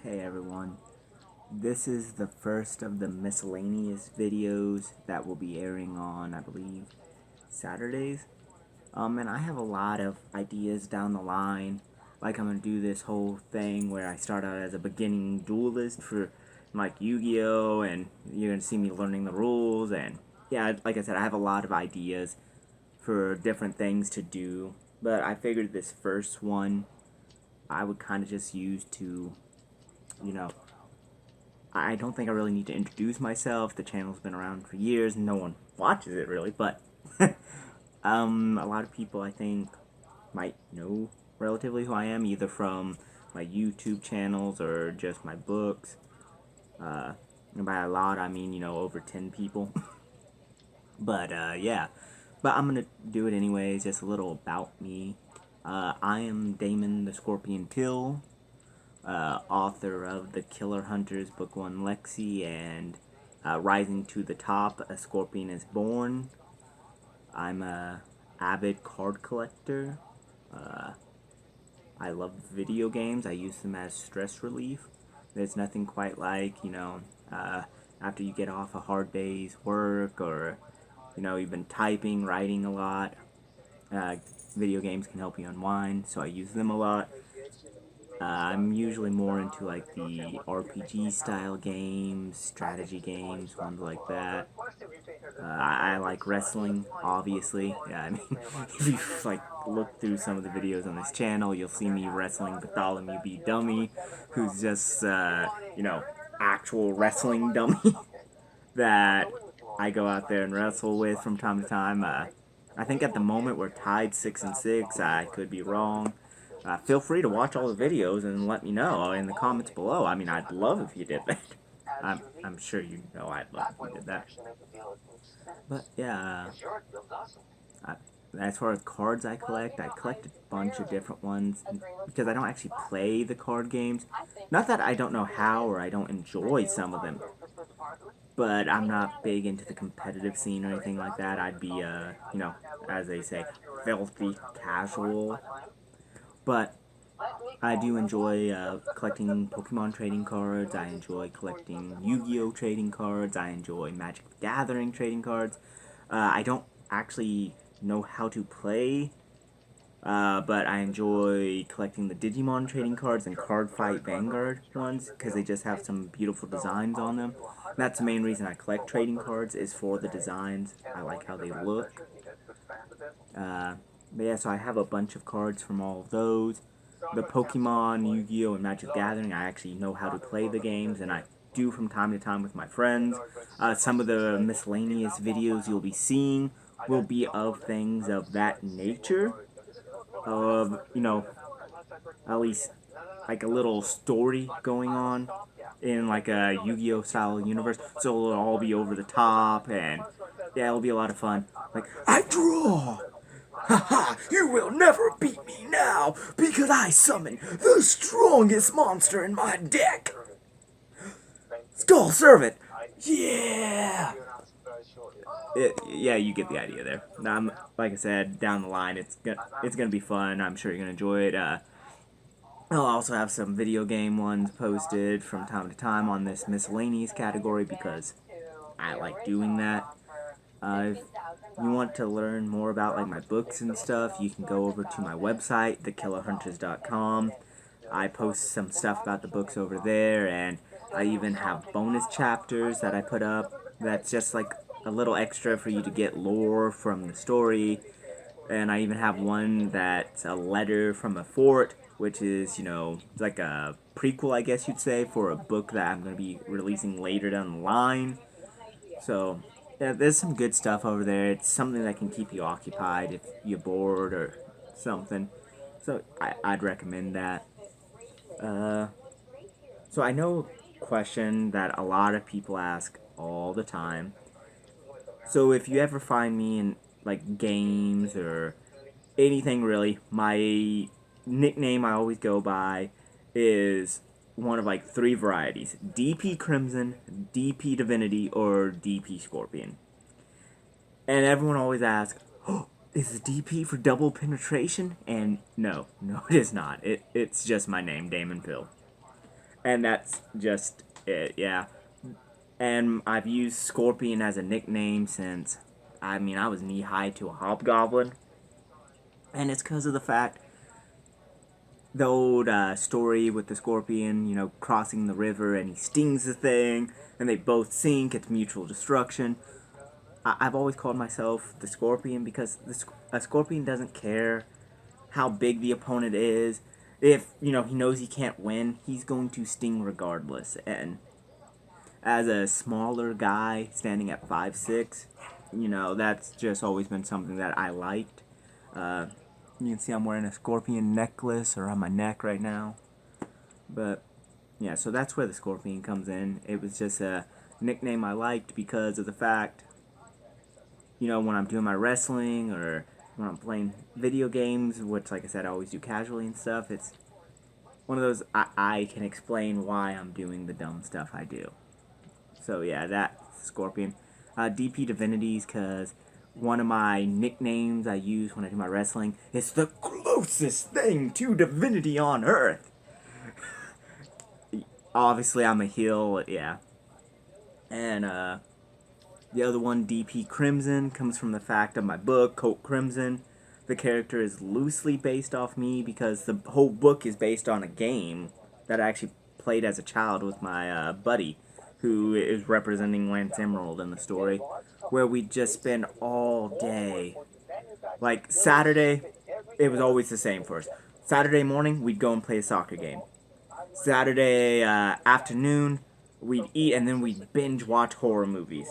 Hey everyone. This is the first of the miscellaneous videos that will be airing on, I believe, Saturdays. And I have a lot of ideas down the line. Like, I'm gonna do this whole thing where I start out as a beginning duelist for, like, Yu-Gi-Oh! And you're gonna see me learning the rules, and yeah, like I said, I have a lot of ideas for different things to do. But I figured this first one I would kind of just use to, you know, I don't think I really need to introduce myself. The channel's been around for years. No one watches it really, but a lot of people I think might know relatively who I am, either from my YouTube channels or just my books. And by a lot, I mean, over 10 people. But yeah, but I'm gonna do it anyways. Just a little about me. I am Damon the Scorpion Pill, author of The Killer Hunters Book 1 Lexi and Rising to the Top, A Scorpion is Born. I'm a avid card collector. I love video games. I use them as stress relief. There's nothing quite like, after you get off a hard day's work, or, you've been typing, writing a lot. Uh, Video games can help you unwind, so I use them a lot. I'm usually more into like the RPG style games, strategy games, ones like that. I like wrestling, obviously. Yeah, I mean, if you like look through some of the videos on this channel, you'll see me wrestling Bartholomew B. Dummy, who's just actual wrestling dummy that I go out there and wrestle with from time to time. I think at the moment we're tied 6-6. I could be wrong. Feel free to watch all the videos and let me know in the comments below. I mean, I'd love if you did that. I'm sure you know I'd love if you did that. But yeah, uh, as far as cards I collect a bunch of different ones because I don't actually play the card games. Not that I don't know how or I don't enjoy some of them, but I'm not big into the competitive scene or anything like that. I'd be, as they say, filthy casual. But I do enjoy collecting Pokemon trading cards. I enjoy collecting Yu-Gi-Oh! Trading cards. I enjoy Magic the Gathering trading cards. I don't actually know how to play, but I enjoy collecting the Digimon trading cards and Card Fight Vanguard ones because they just have some beautiful designs on them. And that's the main reason I collect trading cards, is for the designs. I like how they look. But yeah, so I have a bunch of cards from all of those. The Pokemon, Yu-Gi-Oh! And Magic the Gathering, I actually know how to play the games, and I do from time to time with my friends. Some of the miscellaneous videos you'll be seeing will be of things of that nature. Of, at least like a little story going on in like a Yu-Gi-Oh! Style universe. So it'll all be over the top, and yeah, it'll be a lot of fun. Like, I draw! Haha, you will never beat me now, because I summon the strongest monster in my deck! Skull Servant! Yeah! Yeah, you get the idea there. Like I said, down the line, it's gonna be fun. I'm sure you're gonna enjoy it. I'll also have some video game ones posted from time to time on this miscellaneous category because I like doing that. If you want to learn more about like my books and stuff, you can go over to my website, thekillerhunters.com. I post some stuff about the books over there, and I even have bonus chapters that I put up. That's just like a little extra for you to get lore from the story. And I even have one that's a letter from a fort, which is, like a prequel, I guess you'd say, for a book that I'm going to be releasing later down the line. So, yeah, there's some good stuff over there. It's something that can keep you occupied if you're bored or something. So, I'd recommend that. So I know a question that a lot of people ask all the time. So if you ever find me in, like, games or anything really, my nickname I always go by is one of like 3 varieties: DP Crimson, DP Divinity, or DP Scorpion. And everyone always asks, "Oh, is the DP for double penetration?" And no, it is not. It's just my name, Damon Pill. And that's just it, yeah. And I've used Scorpion as a nickname since, I mean, I was knee-high to a hobgoblin. And it's because of the fact, the old story with the scorpion, you know, crossing the river and he stings the thing, and they both sink, it's mutual destruction. I've always called myself the scorpion because a scorpion doesn't care how big the opponent is. If, you know, he knows he can't win, he's going to sting regardless. And as a smaller guy standing at 5'6", you know, that's just always been something that I liked. You can see I'm wearing a scorpion necklace around my neck right now. But yeah, so that's where the scorpion comes in. It was just a nickname I liked because of the fact, you know, when I'm doing my wrestling or when I'm playing video games, which, like I said, I always do casually and stuff, it's one of those I can explain why I'm doing the dumb stuff I do. So yeah, that Scorpion. DP Divinities, because one of my nicknames I use when I do my wrestling is the closest thing to divinity on earth. Obviously, I'm a heel, yeah. And the other one, DP Crimson, comes from the fact of my book, Colt Crimson. The character is loosely based off me because the whole book is based on a game that I actually played as a child with my buddy, who is representing Lance Emerald in the story, where we just spend all day. Like Saturday, it was always the same for us. Saturday morning, we'd go and play a soccer game. Saturday afternoon, we'd eat and then we'd binge watch horror movies.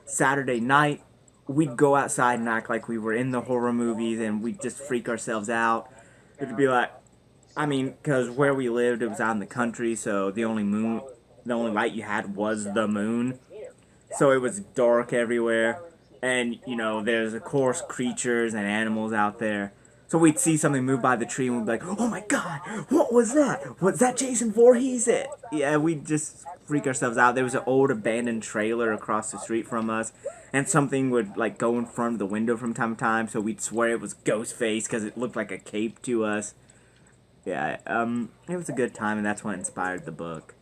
Saturday night, we'd go outside and act like we were in the horror movies and we'd just freak ourselves out. It'd be like, I mean, because where we lived, it was out in the country, so the only light you had was the moon. So it was dark everywhere. And, you know, there's, of course, creatures and animals out there. So we'd see something move by the tree and we'd be like, oh my god, what was that? Was that Jason Voorhees? Yeah, we'd just freak ourselves out. There was an old abandoned trailer across the street from us. And something would, like, go in front of the window from time to time. So we'd swear it was Ghostface because it looked like a cape to us. Yeah, it was a good time, and that's what inspired the book.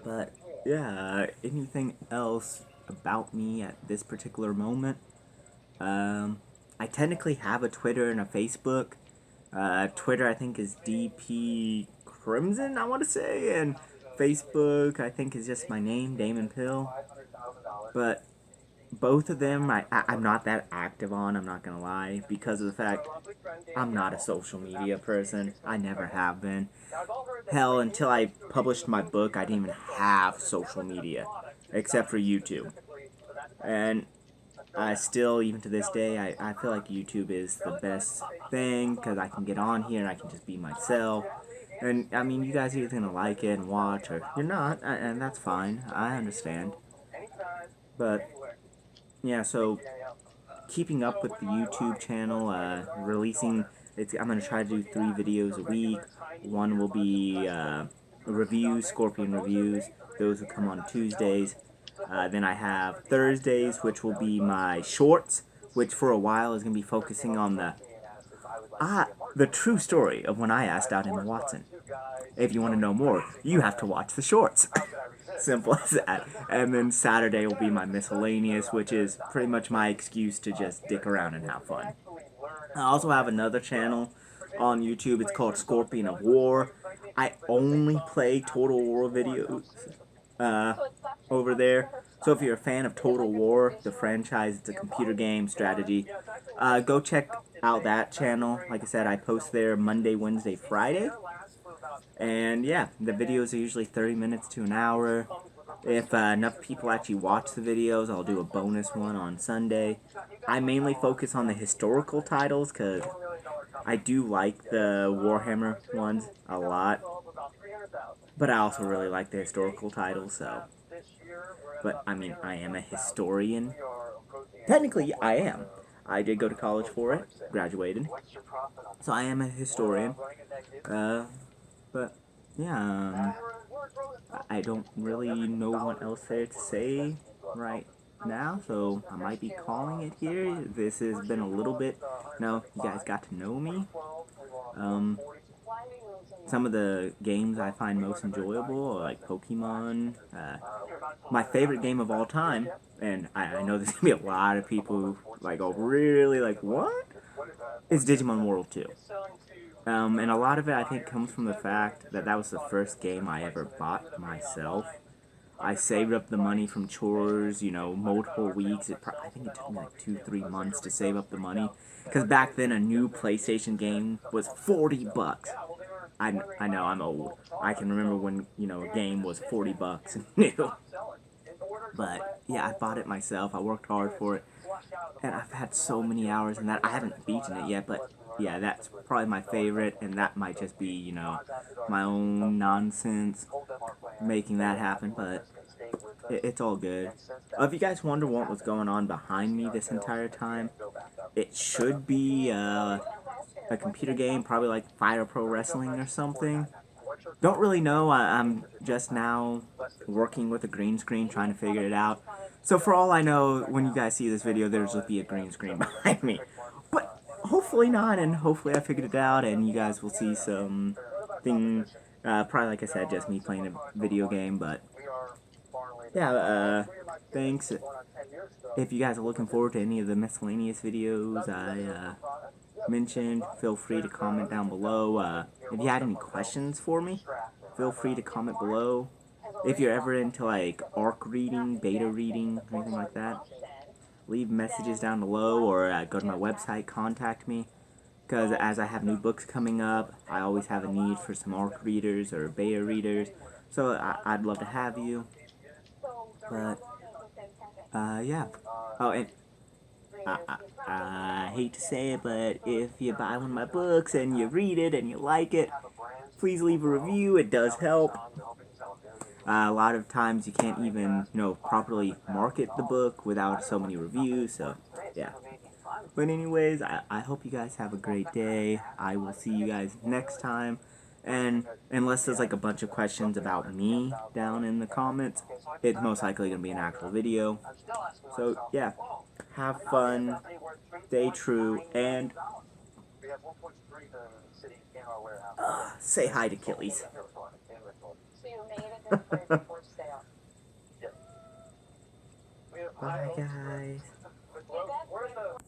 But, yeah, anything else about me at this particular moment? I technically have a Twitter and a Facebook. Twitter, I think, is DP Crimson, I want to say, and Facebook, I think, is just my name, Damon Pill. But both of them, I'm not that active on, I'm not gonna lie, because of the fact I'm not a social media person. I never have been. Hell, until I published my book, I didn't even have social media, except for YouTube. And I still, even to this day, I feel like YouTube is the best thing, because I can get on here and I can just be myself. And, I mean, you guys are either going to like it and watch, or you're not, and that's fine. I understand. But, yeah, so keeping up with the YouTube channel, releasing, I'm going to try to do 3 videos a week. One will be reviews, Scorpion reviews. Those will come on Tuesdays. Then I have Thursdays, which will be my shorts, which for a while is going to be focusing on the true story of when I asked out Emma Watson. If you want to know more, you have to watch the shorts. Simple as that. And then Saturday will be my miscellaneous, which is pretty much my excuse to just dick around and have fun. I also have another channel on YouTube. It's called Scorpion of War. I only play Total War videos over there. So if you're a fan of Total War, the franchise, it's a computer game strategy, go check out that channel. Like I said, I post there Monday, Wednesday, Friday. And yeah, the videos are usually 30 minutes to an hour. If enough people actually watch the videos, I'll do a bonus one on Sunday. I mainly focus on the historical titles because I do like the Warhammer ones a lot. But I also really like the historical titles, so. But, I mean, I am a historian. Technically, I am. I did go to college for it, graduated. So I am a historian. But, yeah, I don't really know what else there to say right now, so I might be calling it here. This has been a little bit, you guys got to know me. some of the games I find most enjoyable are like Pokemon. My favorite game of all time, and I know there's gonna be a lot of people who like go really like what? Is Digimon World 2. And a lot of it I think comes from the fact that that was the first game I ever bought myself. I saved up the money from chores, you know, multiple weeks. I think it took me like 2, 3 months to save up the money. Because back then a new PlayStation game was $40. I know I'm old. I can remember when, you know, a game was $40 new. But yeah, I bought it myself. I worked hard for it. And I've had so many hours in that. I haven't beaten it yet, but yeah, that's probably my favorite. And that might just be, you know, my own nonsense making that happen. But it's all good. If you guys wonder what was going on behind me this entire time, it should be a computer game, probably like Fire Pro Wrestling or something. Don't really know. I'm just now working with a green screen, trying to figure it out. So for all I know, when you guys see this video, there's will be a green screen behind me. But hopefully not, and hopefully I figured it out, and you guys will see some thing. Probably like I said, just me playing a video game. But yeah, thanks. If you guys are looking forward to any of the miscellaneous videos I mentioned, feel free to comment down below. If you had any questions for me, feel free to comment below. If you're ever into like ARC reading, beta reading, anything like that, leave messages down below or go to my website, contact me. Because as I have new books coming up, I always have a need for some ARC readers or beta readers. So I'd love to have you. But, yeah. Oh, and I hate to say it, but if you buy one of my books and you read it and you like it, please leave a review. It does help. A lot of times you can't even, you know, properly market the book without so many reviews, so, yeah. But anyways, I hope you guys have a great day. I will see you guys next time. And unless there's like a bunch of questions about me down in the comments, it's most likely going to be an actual video. So, yeah. Have fun. Stay true. And say hi to Killies. Bye, guys.